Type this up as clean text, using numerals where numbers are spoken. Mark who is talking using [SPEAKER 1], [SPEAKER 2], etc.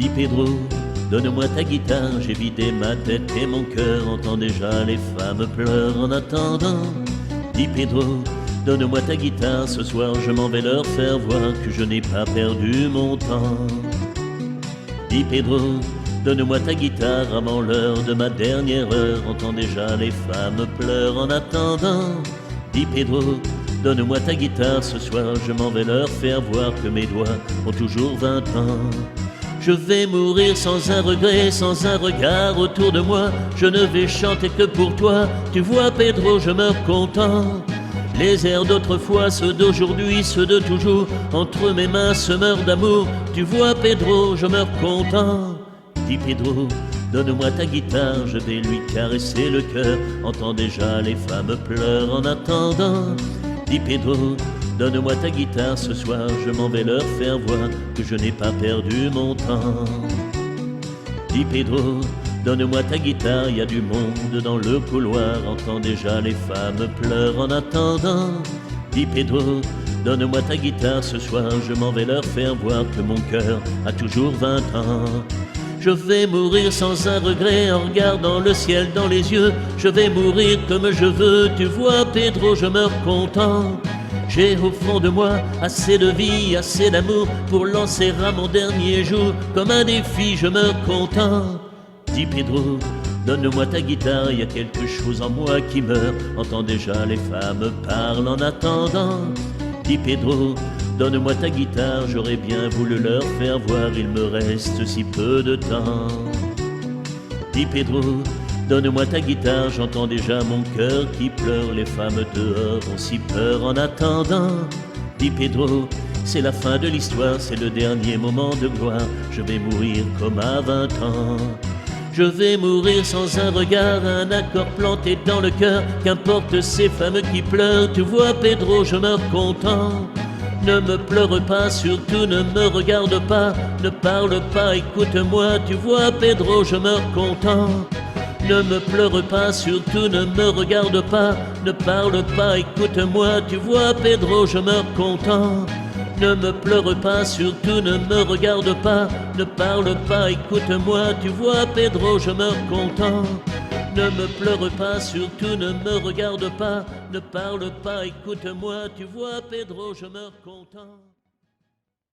[SPEAKER 1] Dis Pedro, donne-moi ta guitare, j'ai vidé ma tête et mon cœur, entends déjà les femmes pleurent en attendant. Dis Pedro, donne-moi ta guitare, ce soir je m'en vais leur faire voir que je n'ai pas perdu mon temps. Dis Pedro, donne-moi ta guitare avant l'heure de ma dernière heure, entends déjà les femmes pleurent en attendant. Dis Pedro, donne-moi ta guitare, ce soir je m'en vais leur faire voir que mes doigts ont toujours 20 ans. Je vais mourir sans un regret, sans un regard autour de moi. Je ne vais chanter que pour toi. Tu vois Pedro, je meurs content. Les airs d'autrefois, ceux d'aujourd'hui, ceux de toujours, entre mes mains se meurent d'amour. Tu vois Pedro, je meurs content. Dis Pedro, donne-moi ta guitare, je vais lui caresser le cœur. Entends déjà les femmes pleurent en attendant. Dis Pedro, donne-moi ta guitare, ce soir je m'en vais leur faire voir que je n'ai pas perdu mon temps. Dis Pedro, donne-moi ta guitare, y a du monde dans le couloir, entends déjà les femmes pleurent en attendant. Dis Pedro, donne-moi ta guitare, ce soir je m'en vais leur faire voir que mon cœur a toujours 20 ans. Je vais mourir sans un regret en regardant le ciel dans les yeux. Je vais mourir comme je veux, tu vois Pedro, je meurs content. J'ai au fond de moi assez de vie, assez d'amour pour lancer à mon dernier jour. Comme un défi, je meurs content. Dis Pedro, donne-moi ta guitare, y a quelque chose en moi qui meurt. Entends déjà les femmes parlent en attendant. Dis Pedro, donne-moi ta guitare, j'aurais bien voulu leur faire voir, il me reste si peu de temps. Dis Pedro, donne-moi ta guitare, j'entends déjà mon cœur qui pleure, les femmes dehors ont si peur en attendant. Dis Pedro, c'est la fin de l'histoire, c'est le dernier moment de gloire, je vais mourir comme à 20 ans. Je vais mourir sans un regard, un accord planté dans le cœur, qu'importe ces femmes qui pleurent, tu vois Pedro, je meurs content. Ne me pleure pas, surtout ne me regarde pas, ne parle pas, écoute-moi, tu vois Pedro, je meurs content. Ne me pleure pas, surtout ne me regarde pas, ne parle pas, écoute-moi, tu vois Pedro, je meurs content. Ne me pleure pas, surtout ne me regarde pas, ne parle pas, écoute-moi, tu vois Pedro, je meurs content. Ne me pleure pas, surtout ne me regarde pas, ne parle pas, écoute-moi, tu vois Pedro, je meurs content.